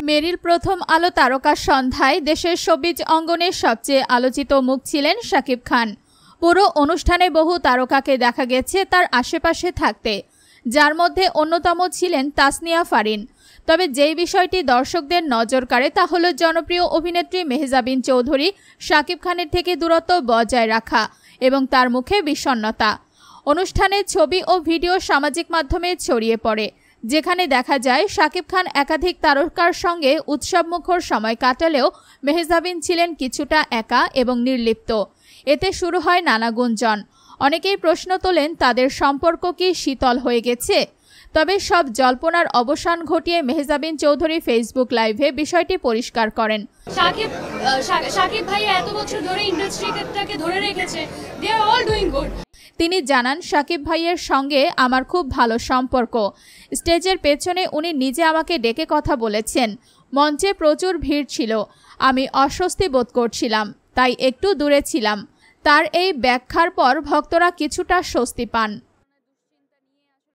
মেরিল প্রথম আলো তারকা সন্ধ্যায় দেশের শোবিজ অঙ্গনের সবচেয়ে আলোচিত মুখ ছিলেন শাকিব খান। পুরো অনুষ্ঠানে বহু তারকাকে দেখা গেছে তার আশেপাশে থাকতে, যার মধ্যে অন্যতম ছিলেন তাসনিয়া ফারিন। তবে যেই বিষয়টি দর্শকদের নজর কাড়ে তা হল জনপ্রিয় অভিনেত্রী মেহজাবিন চৌধুরী শাকিব খানের থেকে দূরত্ব বজায় রাখা এবং তার মুখে বিষণ্ণতা। অনুষ্ঠানের ছবি ও ভিডিও সামাজিক মাধ্যমে ছড়িয়ে পড়ে, যেখানে দেখা যায় শাকিব খান একাধিক তারকার সঙ্গে উৎসবমুখর সময় কাটালেও মেহজাবিন ছিলেন কিছুটা একা এবং নির্লিপ্ত। এতে শুরু হয় নানা গুঞ্জন। অনেকেই প্রশ্ন তোলেন তাদের সম্পর্ক কি শীতল হয়ে গেছে। তবে সব জল্পনার অবসান ঘটিয়ে মেহজাবিন চৌধুরী ফেসবুক লাইভে বিষয়টি পরিষ্কার করেন। শাকিব ভাই এত বছর ধরে ইন্ডাস্ট্রিটাকে ধরে রেখেছে, দে আর অল ডুইং গুড। তিনি জানান, শাকিব ভাইয়ের সঙ্গে আমার খুব ভালো সম্পর্ক। স্টেজের পেছনে উনি নিজে আমাকে ডেকে কথা বলেছেন। মঞ্চে প্রচুর ভিড় ছিল, আমি অস্বস্তি বোধ করছিলাম, তাই একটু দূরে ছিলাম। তার এই ব্যাখ্যার পর ভক্তরা কিছুটা স্বস্তি পান।